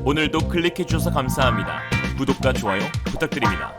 오늘도 클릭해주셔서 감사합니다. 구독과 좋아요 부탁드립니다.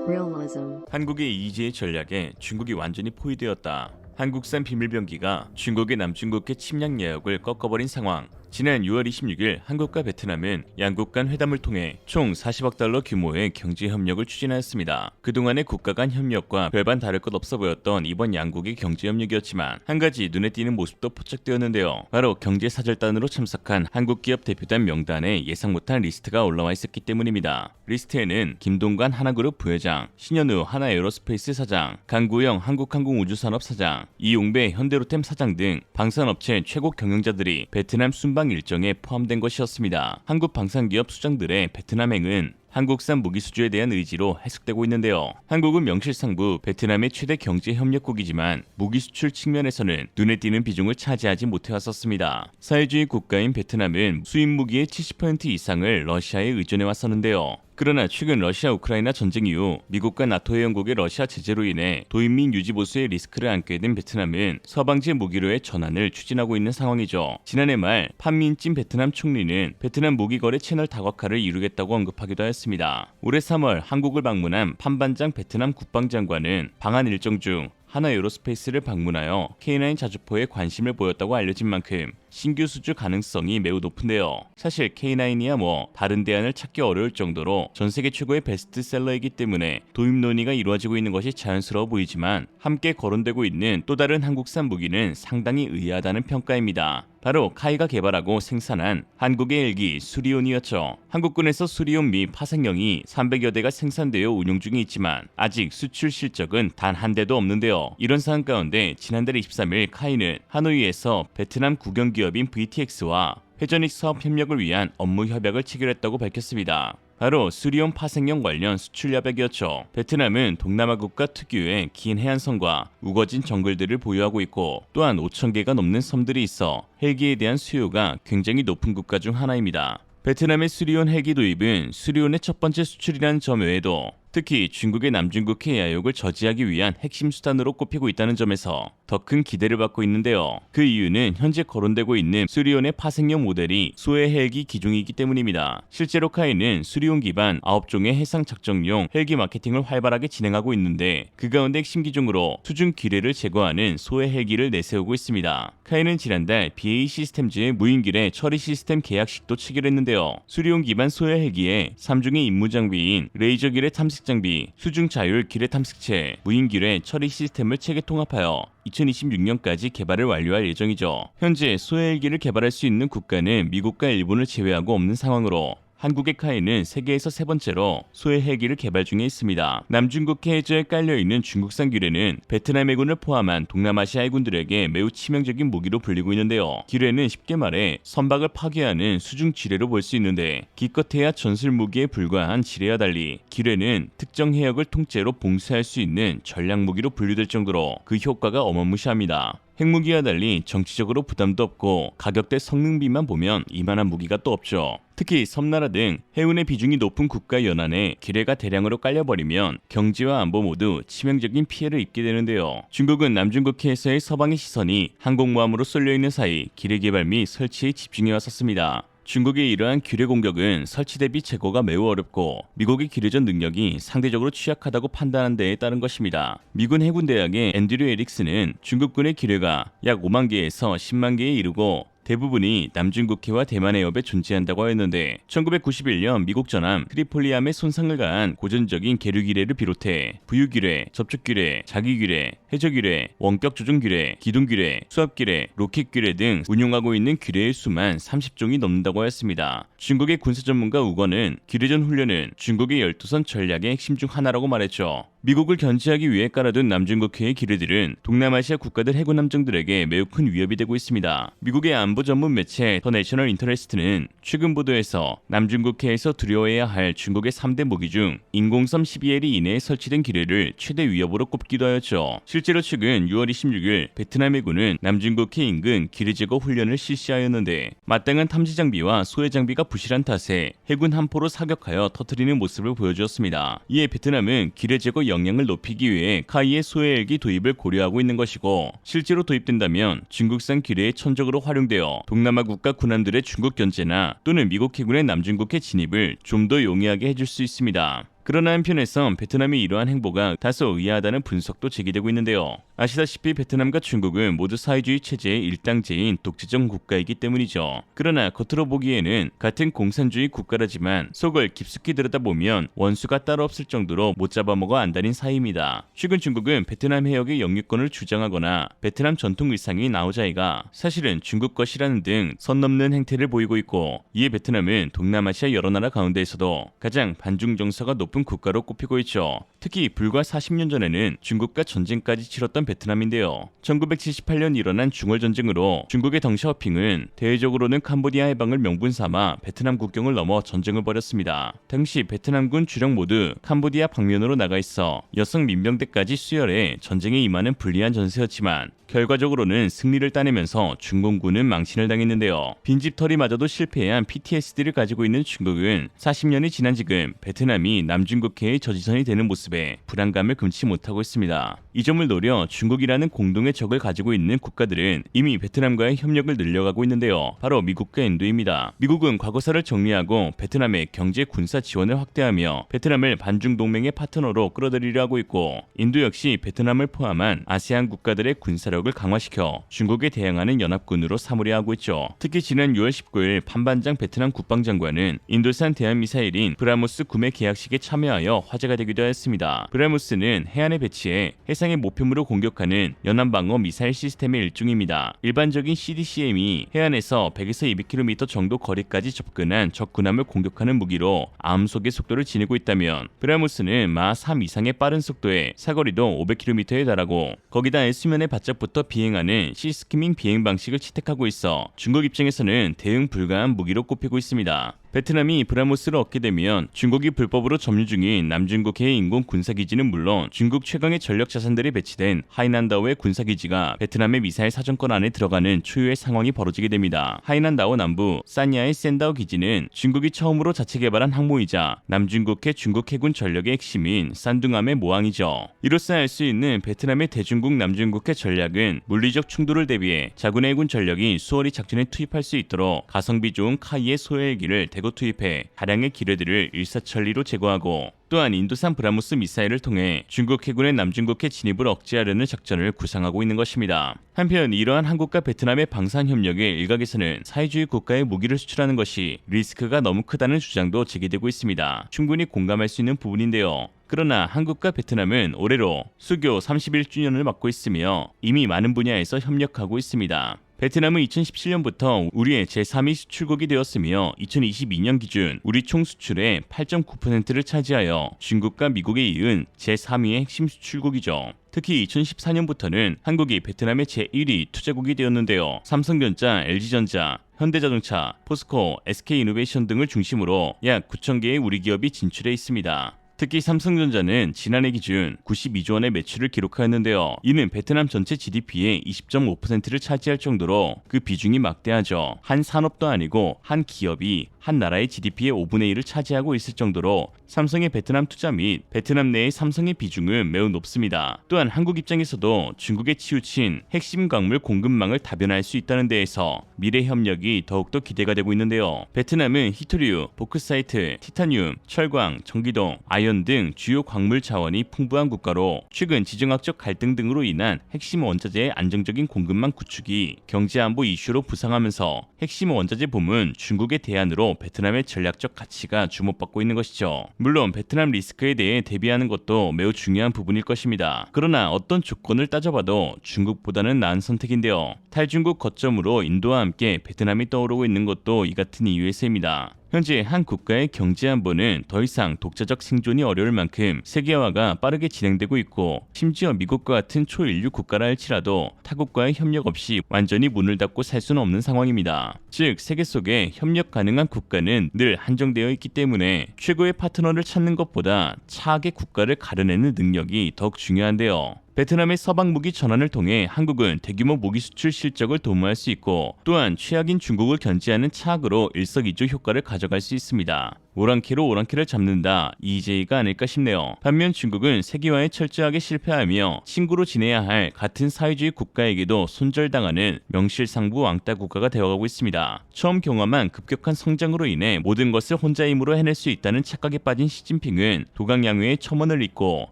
Realism. 한국의 이지의 전략에 중국이 완전히 포위되었다. 한국산 비밀병기가 중국의 남중국해 침략 내역을 꺾어버린 상황. 지난 6월 26일 한국과 베트남은 양국 간 회담을 통해 총 40억 달러 규모의 경제 협력을 추진하였습니다. 그동안의 국가 간 협력과 별반 다를 것 없어 보였던 이번 양국의 경제 협력이었지만 한 가지 눈에 띄는 모습도 포착되었는데요. 바로 경제사절단으로 참석한 한국 기업 대표단 명단에 예상 못한 리스트가 올라와 있었기 때문입니다. 리스트에는 김동관 하나그룹 부회장, 신현우 하나에어로스페이스 사장, 강구영 한국항공우주산업 사장, 이용배 현대로템 사장 등 방산업체 최고 경영자들이 베트남 순방 일정에 포함된 것이었습니다. 한국 방산기업 수장들의 베트남행은 한국산 무기 수주에 대한 의지로 해석되고 있는데요. 한국은 명실상부 베트남의 최대 경제 협력국이지만 무기 수출 측면에서는 눈에 띄는 비중을 차지하지 못해왔었습니다. 사회주의 국가인 베트남은 수입 무기의 70% 이상을 러시아에 의존해 왔었는데요. 그러나 최근 러시아 우크라이나 전쟁 이후 미국과 나토 회원국의 러시아 제재로 인해 도인민 유지 보수의 리스크를 안게 된 베트남은 서방제 무기로의 전환을 추진하고 있는 상황이죠. 지난해 말 판민진 베트남 총리는 베트남 무기 거래 채널 다각화를 이루겠다고 언급하기도 했습니다. 올해 3월 한국을 방문한 판반장 베트남 국방장관은 방한 일정 중 하나에어로스페이스를 방문하여 K9 자주포에 관심을 보였다고 알려진 만큼 신규 수주 가능성이 매우 높은데요. 사실 K9이야 다른 대안을 찾기 어려울 정도로 전세계 최고의 베스트셀러이기 때문에 도입 논의가 이루어지고 있는 것이 자연스러워 보이지만 함께 거론되고 있는 또 다른 한국산 무기는 상당히 의아하다는 평가입니다. 바로 카이가 개발하고 생산한 한국의 헬기 수리온이었죠. 한국군에서 수리온 미 파생형이 300여 대가 생산되어 운용 중에 있지만 아직 수출 실적은 단 한 대도 없는데요. 이런 상황 가운데 지난달 23일 카이는 하노이에서 베트남 국영기업인 VTX와 회전익 사업 협력을 위한 업무 협약을 체결했다고 밝혔습니다. 바로 수리온 파생형 관련 수출 협약이었죠. 베트남은 동남아 국가 특유의 긴 해안선과 우거진 정글들을 보유하고 있고 또한 5,000개가 넘는 섬들이 있어 헬기에 대한 수요가 굉장히 높은 국가 중 하나입니다. 베트남의 수리온 헬기 도입은 수리온의 첫 번째 수출이라는 점 외에도 특히 중국의 남중국해 야욕을 저지하기 위한 핵심 수단으로 꼽히고 있다는 점에서 더 큰 기대를 받고 있는데요. 그 이유는 현재 거론되고 있는 수리온의 파생형 모델이 소해 헬기 기종이기 때문입니다. 실제로 카이는 수리온 기반 9종의 해상 작전용 헬기 마케팅을 활발하게 진행하고 있는데 그 가운데 핵심 기종으로 수중 기뢰를 제거하는 소해 헬기를 내세우고 있습니다. 카이는 지난달 BAE 시스템즈의 무인기뢰 처리 시스템 계약식도 체결했는데요. 수리온 기반 소해 헬기에 3중의 임무 장비인 레이저 기뢰 탐색 장비, 수중 자율 기뢰 탐색체, 무인 기뢰 처리 시스템을 체계 통합하여 2026년까지 개발을 완료할 예정이죠. 현재 소해 헬기를 개발할 수 있는 국가는 미국과 일본을 제외하고 없는 상황으로 한국의 카이는 세계에서 세 번째로 소해 헬기를 개발 중에 있습니다. 남중국해 해저에 깔려있는 중국산 기뢰는 베트남 해군을 포함한 동남아시아 해군들에게 매우 치명적인 무기로 불리고 있는데요. 기뢰는 쉽게 말해 선박을 파괴하는 수중 지뢰로 볼 수 있는데 기껏해야 전술 무기에 불과한 지뢰와 달리 기뢰는 특정 해역을 통째로 봉쇄할 수 있는 전략 무기로 분류될 정도로 그 효과가 어마무시합니다. 핵무기와 달리 정치적으로 부담도 없고 가격대 성능비만 보면 이만한 무기가 또 없죠. 특히 섬나라 등 해운의 비중이 높은 국가 연안에 기뢰가 대량으로 깔려버리면 경제와 안보 모두 치명적인 피해를 입게 되는데요. 중국은 남중국해에서의 서방의 시선이 항공모함으로 쏠려있는 사이 기뢰 개발 및 설치에 집중해 왔었습니다. 중국의 이러한 기뢰 공격은 설치 대비 제거가 매우 어렵고 미국의 기뢰전 능력이 상대적으로 취약하다고 판단한 데에 따른 것입니다. 미군 해군대학의 앤드류 에릭스는 중국군의 기뢰가 약 5만 개에서 10만 개에 이르고 대부분이 남중국해와 대만 해협에 존재한다고 하였는데 1991년 미국 전함 트리폴리함에 손상을 가한 고전적인 계류기뢰를 비롯해 부유기뢰, 접촉기뢰, 자기기뢰, 해저기뢰, 원격조종기뢰, 기동기뢰, 수압기뢰, 로켓기뢰 등 운용하고 있는 기뢰의 수만 30종이 넘는다고 하였습니다. 중국의 군사 전문가 우건은 기뢰전 훈련은 중국의 12선 전략의 핵심 중 하나라고 말했죠. 미국을 견제하기 위해 깔아둔 남중국해의 기뢰들은 동남아시아 국가들 해군 함정들에게 매우 큰 위협이 되고 있습니다. 미국의 안보 전문 매체 더 내셔널 인터레스트는 최근 보도에서 남중국해에서 두려워해야 할 중국의 3대 무기 중 인공섬 12L이 이내에 설치된 기뢰를 최대 위협으로 꼽기도 하였죠. 실제로 최근 6월 26일 베트남 해군은 남중국해 인근 기뢰 제거 훈련을 실시하였는데 마땅한 탐지 장비와 소해 장비가 부실한 탓에 해군 함포로 사격하여 터뜨리는 모습을 보여주었습니다. 이에 베트남은 기뢰 제거 역량을 높이기 위해 카이의 소해헬기 도입을 고려하고 있는 것이고, 실제로 도입된다면 중국산 기뢰에 천적으로 활용되어 동남아 국가 군함들의 중국 견제나 또는 미국 해군의 남중국해 진입을 좀 더 용이하게 해줄 수 있습니다. 그러나 한편에선 베트남의 이러한 행보가 다소 의아하다는 분석도 제기되고 있는데요. 아시다시피 베트남과 중국은 모두 사회주의 체제의 일당제인 독재적 국가이기 때문이죠. 그러나 겉으로 보기에는 같은 공산주의 국가라지만 속을 깊숙이 들여다보면 원수가 따로 없을 정도로 못 잡아먹어 안달인 사이입니다. 최근 중국은 베트남 해역의 영유권을 주장하거나 베트남 전통 의상인 아오자이가 사실은 중국 것이라는 등 선 넘는 행태를 보이고 있고, 이에 베트남은 동남아시아 여러 나라 가운데에서도 가장 반중 정서가 높은 국가로 꼽히고 있죠. 특히 불과 40년 전에는 중국과 전쟁까지 치렀던 베트남인데요. 1978년 일어난 중월전쟁으로 중국의 덩샤오핑은 대외적으로는 캄보디아 해방을 명분 삼아 베트남 국경을 넘어 전쟁을 벌였습니다. 당시 베트남군 주력 모두 캄보디아 방면으로 나가 있어 여성 민병대까지 수혈해 전쟁에 임하는 불리한 전세였지만, 결과적으로는 승리를 따내면서 중공군은 망신을 당했는데요. 빈집털이마저도 실패한 PTSD를 가지고 있는 중국은 40년이 지난 지금 베트남이 남중국해의 저지선이 되는 모습에 불안감을 금치 못하고 있습니다. 이 점을 노려 중국이라는 공동의 적을 가지고 있는 국가들은 이미 베트남과의 협력을 늘려가고 있는데요. 바로 미국과 인도입니다. 미국은 과거사를 정리하고 베트남의 경제 군사 지원을 확대하며 베트남을 반중 동맹의 파트너로 끌어들이려 하고 있고, 인도 역시 베트남을 포함한 아세안 국가들의 군사력을 강화시켜 중국에 대항하는 연합군으로 삼으려 하고 있죠. 특히 지난 6월 19일 판반장 베트남 국방장관은 인도산 대한미사일인 브라모스 구매 계약식에 참여하여 화제가 되기도 했습니다. 브라모스는 해안에 배치해 해상의 목표물을 공격하는 연안방어 미사일 시스템의 일종입니다. 일반적인 CDCM이 해안에서 100에서 200km 정도 거리까지 접근한 적 군함을 공격하는 무기로 암속의 속도를 지니고 있다면, 브라모스는 마 3 이상의 빠른 속도에 사거리도 500km에 달하고 거기다 수면에 바짝부터 비행하는 시스키밍 비행 방식을 채택하고 있어 중국 입장에서는 대응 불가한 무기로 꼽히고 있습니다. 베트남이 브라모스를 얻게 되면 중국이 불법으로 점유 중인 남중국해의 인공 군사기지는 물론 중국 최강의 전력 자산들이 배치된 하이난다오의 군사기지가 베트남의 미사일 사정권 안에 들어가는 초유의 상황이 벌어지게 됩니다. 하이난다오 남부 산야의 센다오 기지는 중국이 처음으로 자체 개발한 항모이자 남중국해 중국 해군 전력의 핵심인 산둥함의 모항이죠. 이로써 알 수 있는 베트남의 대중국 남중국해 전략은 물리적 충돌을 대비해 자군의 해군 전력이 수월히 작전에 투입할 수 있도록 가성비 좋은 카이의 소해헬기를 대거 투입해 다량의 기뢰들을 일사천리로 제거하고, 또한 인도산 브라모스 미사일을 통해 중국 해군의 남중국해 진입을 억제하려는 작전을 구상하고 있는 것입니다. 한편 이러한 한국과 베트남의 방산협력에 일각에서는 사회주의 국가에 무기를 수출하는 것이 리스크가 너무 크다는 주장도 제기되고 있습니다. 충분히 공감할 수 있는 부분인데요. 그러나 한국과 베트남은 올해로 수교 31주년을 맞고 있으며 이미 많은 분야에서 협력하고 있습니다. 베트남은 2017년부터 우리의 제3위 수출국이 되었으며 2022년 기준 우리 총 수출의 8.9%를 차지하여 중국과 미국에 이은 제3위의 핵심 수출국이죠. 특히 2014년부터는 한국이 베트남의 제1위 투자국이 되었는데요. 삼성전자, LG전자, 현대자동차, 포스코, SK이노베이션 등을 중심으로 약 9,000개의 우리 기업이 진출해 있습니다. 특히 삼성전자는 지난해 기준 92조 원의 매출을 기록하였는데요. 이는 베트남 전체 GDP의 20.5%를 차지할 정도로 그 비중이 막대하죠. 한 산업도 아니고 한 기업이 한 나라의 GDP의 5분의 1을 차지하고 있을 정도로 삼성의 베트남 투자 및 베트남 내의 삼성의 비중은 매우 높습니다. 또한 한국 입장에서도 중국에 치우친 핵심 광물 공급망을 다변화할 수 있다는 데에서 미래 협력이 더욱더 기대가 되고 있는데요. 베트남은 히토류, 보크사이트, 티타늄, 철광, 전기동, 아연 등 주요 광물 자원이 풍부한 국가로 최근 지정학적 갈등 등으로 인한 핵심 원자재의 안정적인 공급망 구축이 경제안보 이슈로 부상하면서 핵심 원자재 보문 중국의 대안으로 베트남의 전략적 가치가 주목받고 있는 것이죠. 물론 베트남 리스크에 대해 대비하는 것도 매우 중요한 부분일 것입니다. 그러나 어떤 조건을 따져봐도 중국보다는 나은 선택인데요. 탈중국 거점으로 인도와 함께 베트남이 떠오르고 있는 것도 이 같은 이유에서입니다. 현재 한 국가의 경제 안보는 더 이상 독자적 생존이 어려울 만큼 세계화가 빠르게 진행되고 있고, 심지어 미국과 같은 초인류 국가라 할지라도 타국과의 협력 없이 완전히 문을 닫고 살 수는 없는 상황입니다. 즉 세계 속에 협력 가능한 국가는 늘 한정되어 있기 때문에 최고의 파트너를 찾는 것보다 차악의 국가를 가려내는 능력이 더욱 중요한데요. 베트남의 서방 무기 전환을 통해 한국은 대규모 무기 수출 실적을 도모할 수 있고, 또한 최악인 중국을 견제하는 차악으로 일석이조 효과를 가져갈 수 있습니다. 오랑캐로 오랑캐를 잡는다 EJ가 아닐까 싶네요. 반면 중국은 세계화에 철저하게 실패하며 친구로 지내야 할 같은 사회주의 국가에게도 손절당하는 명실상부 왕따 국가가 되어가고 있습니다. 처음 경험한 급격한 성장으로 인해 모든 것을 혼자 힘으로 해낼 수 있다는 착각에 빠진 시진핑은 도강양회의 첨언을 잊고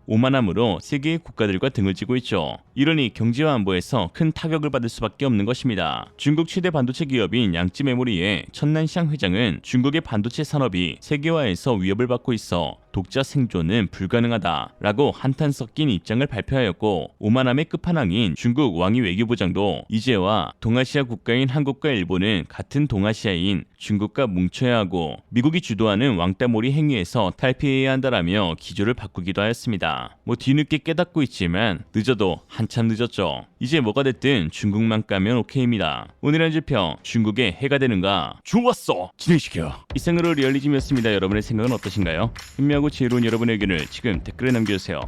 오만함으로 세계의 국가들과 등을 지고 있죠. 이러니 경제와 안보에서 큰 타격을 받을 수밖에 없는 것입니다. 중국 최대 반도체 기업인 양찌메모리의 천난시ang 회장은 중국의 반도체 산업이 세계화에서 위협을 받고 있어 독자 생존은 불가능하다라고 한탄 섞인 입장을 발표하였고, 오만함의 끝판왕인 중국 왕이 외교부장도 이제와 동아시아 국가인 한국과 일본은 같은 동아시아인 중국과 뭉쳐야 하고 미국이 주도하는 왕따몰이 행위에서 탈피해야 한다라며 기조를 바꾸기도 하였습니다. 뒤늦게 깨닫고 있지만 늦어도 한참 늦었죠. 이제 뭐가 됐든 중국만 까면 오케이입니다. 오늘의 한줄평, 중국의 해가 되는가? 좋았어! 진행시켜! 이상으로 리얼리즘이었습니다. 여러분의 생각은 어떠신가요? 현명하고 지혜로운 여러분의 의견을 지금 댓글에 남겨주세요.